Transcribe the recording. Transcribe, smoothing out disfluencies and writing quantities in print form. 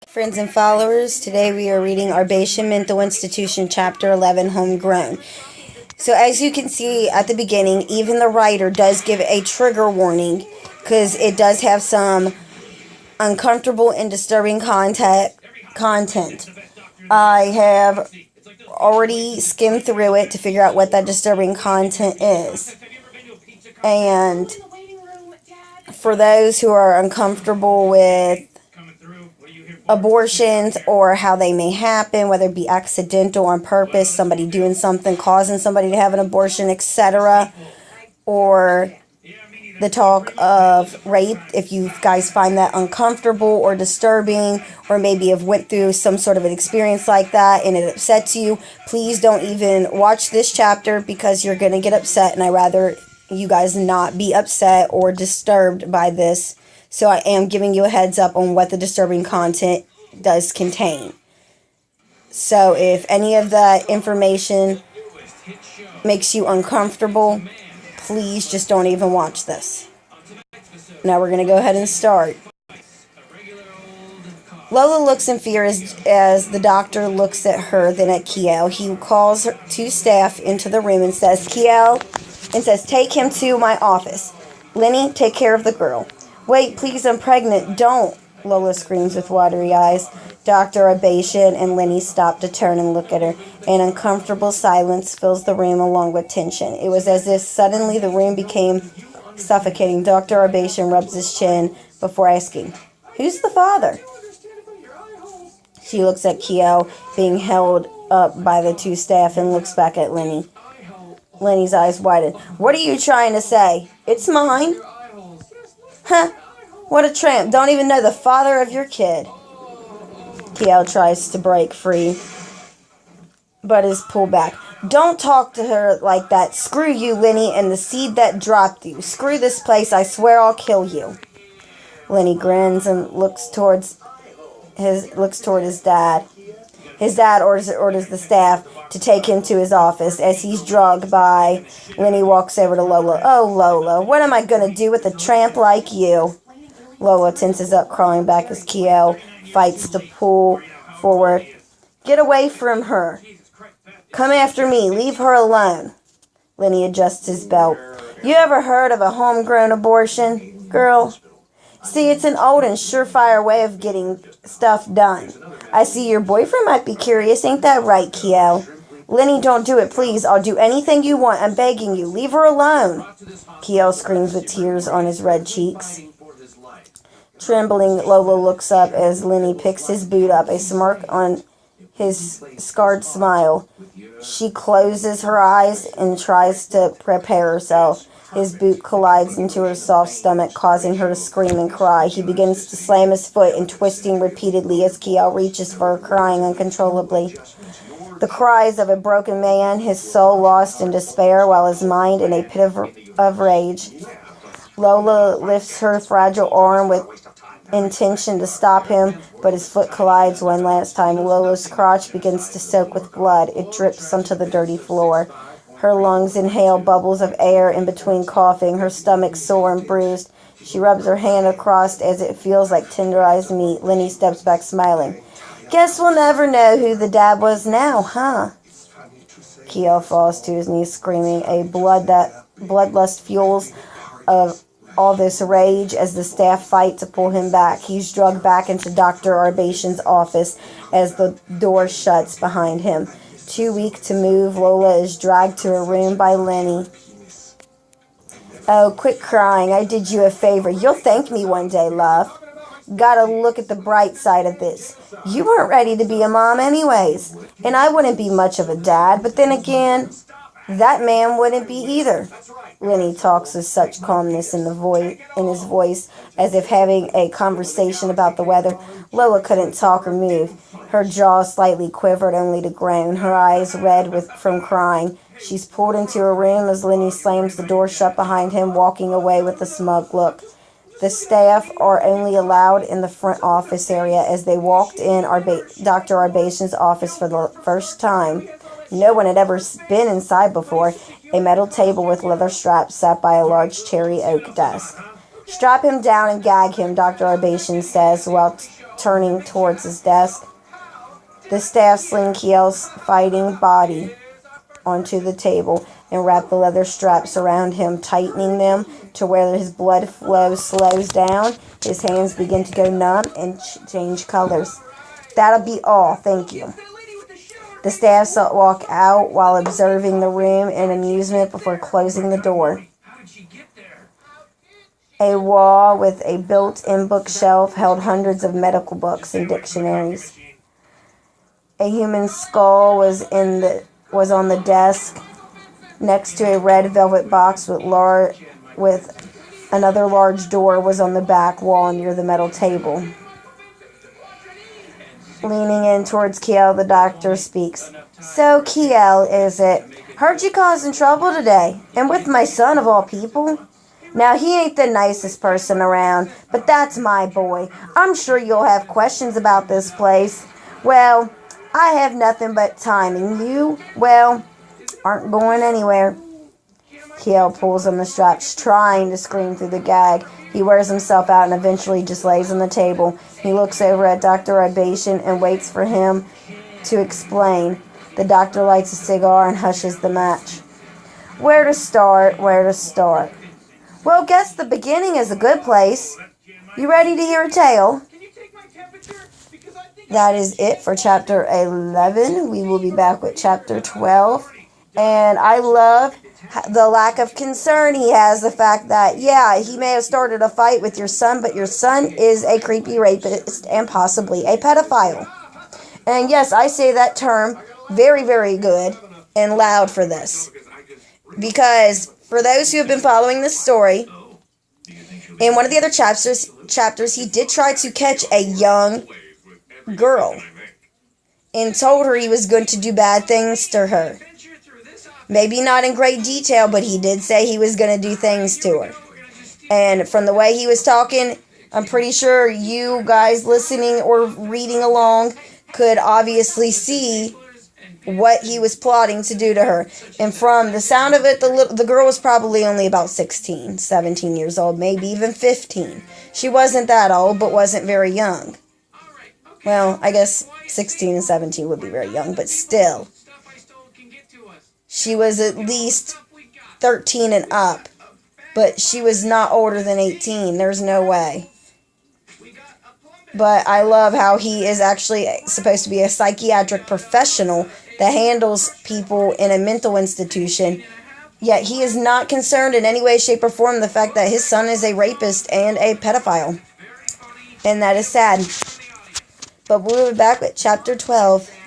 Friends and followers, today we are reading Arbatian Mental Institution, Chapter 11, Homegrown. So as you can see at the beginning, even the writer does give a trigger warning because it does have some uncomfortable and disturbing content. I have already skimmed through it to figure out what that disturbing content is. And for those who are uncomfortable with abortions or how they may happen, whether it be accidental, on purpose, somebody doing something, causing somebody to have an abortion, etc., or the talk of rape, if you guys find that uncomfortable or disturbing, or maybe have went through some sort of an experience like that and it upsets you, please don't even watch this chapter because you're going to get upset, and I'd rather you guys not be upset or disturbed by this. So I am giving you a heads up on what the disturbing content does contain. So if any of that information makes you uncomfortable, please just don't even watch this. Now we're going to go ahead and start. Lola looks in fear as the doctor looks at her, then at Kiel. He calls two staff into the room and says, Kiel, and says, take him to my office. Lenny, take care of the girl. Wait, please, I'm pregnant. Don't, Lola screams with watery eyes. Dr. Arbatian and Lenny stop to turn and look at her. An uncomfortable silence fills the room along with tension. It was as if suddenly the room became suffocating. Dr. Arbatian rubs his chin before asking, who's the father? She looks at Kiel, being held up by the two staff, and looks back at Lenny. Lenny's eyes widen. What are you trying to say? It's mine. Huh, what a tramp. Don't even know the father of your kid. Kiel tries to break free, but is pulled back. Don't talk to her like that. Screw you, Lenny, and the seed that dropped you. Screw this place. I swear I'll kill you. Lenny grins and looks toward his dad. His dad orders the staff to take him to his office. As he's drugged by, Lenny walks over to Lola. Oh, Lola, what am I going to do with a tramp like you? Lola tenses up, crawling back as Kiel fights to pull forward. Get away from her. Come after me. Leave her alone. Lenny adjusts his belt. You ever heard of a homegrown abortion, girl? See, it's an old and surefire way of getting stuff done. I see your boyfriend might be curious. Ain't that right, Kiel? Lenny, don't do it, please. I'll do anything you want. I'm begging you. Leave her alone. Kiel screams with tears on his red cheeks. Trembling, Lola looks up as Lenny picks his boot up, a smirk on his scarred smile. She closes her eyes and tries to prepare herself. His boot collides into her soft stomach, causing her to scream and cry. He begins to slam his foot and twisting repeatedly as Kiel reaches for her, crying uncontrollably. The cries of a broken man, his soul lost in despair, while his mind in a pit of rage. Lola lifts her fragile arm with intention to stop him, but his foot collides one last time. Lola's crotch begins to soak with blood. It drips onto the dirty floor. Her lungs inhale bubbles of air in between coughing, her stomach sore and bruised. She rubs her hand across as it feels like tenderized meat. Lenny steps back smiling. Guess we'll never know who the dad was now, huh? Kiel falls to his knees screaming. A bloodlust fuels of all this rage as the staff fight to pull him back. He's drugged back into Dr. Arbatian's office as the door shuts behind him. Too weak to move, Lola is dragged to her room by Lenny. Oh, quit crying. I did you a favor. You'll thank me one day, love. Gotta look at the bright side of this. You weren't ready to be a mom anyways, and I wouldn't be much of a dad, but then again, that man wouldn't be either. Lenny talks with such calmness in his voice, as if having a conversation about the weather. Lola couldn't talk or move. Her jaw slightly quivered, only to groan, her eyes red from crying. She's pulled into her room as Lenny slams the door shut behind him, walking away with a smug look. The staff are only allowed in the front office area. As they walked in Dr. Arbatian's office for the first time, no one had ever been inside before. A metal table with leather straps sat by a large cherry oak desk. Strap him down and gag him, Dr. Arbatian says while turning towards his desk. The staff sling Kiel's fighting body onto the table and wrap the leather straps around him, tightening them to where his blood flow slows down. His hands begin to go numb and change colors. That'll be all, thank you. The staff walk out while observing the room in amusement before closing the door. A wall with a built-in bookshelf held hundreds of medical books and dictionaries. A human skull was on the desk next to a red velvet box with another large door was on the back wall near the metal table. Leaning in towards Kiel, the doctor speaks. So, Kiel, is it? Heard you causing trouble today, and with my son of all people? Now, he ain't the nicest person around, but that's my boy. I'm sure you'll have questions about this place. Well, I have nothing but time, and you, well, aren't going anywhere. Kiel pulls on the straps, trying to scream through the gag. He wears himself out and eventually just lays on the table. He looks over at Dr. Arbatian and waits for him to explain. The doctor lights a cigar and hushes the match. Where to start? Well, guess the beginning is a good place. You ready to hear a tale? That is it for chapter 11. We will be back with chapter 12. And I love the lack of concern he has, the fact that, yeah, he may have started a fight with your son, but your son is a creepy rapist and possibly a pedophile. And yes, I say that term very, very good and loud for this. Because for those who have been following this story, in one of the other chapters, he did try to catch a young girl and told her he was going to do bad things to her. Maybe not in great detail, but he did say he was going to do things to her. And from the way he was talking, I'm pretty sure you guys listening or reading along could obviously see what he was plotting to do to her. And from the sound of it, the girl was probably only about 16, 17 years old, maybe even 15. She wasn't that old, but wasn't very young. Well, I guess 16 and 17 would be very young, but still. She was at least 13 and up, but she was not older than 18. There's no way. But I love how he is actually supposed to be a psychiatric professional that handles people in a mental institution, yet he is not concerned in any way, shape, or form the fact that his son is a rapist and a pedophile. And that is sad. But we'll be back with chapter 12.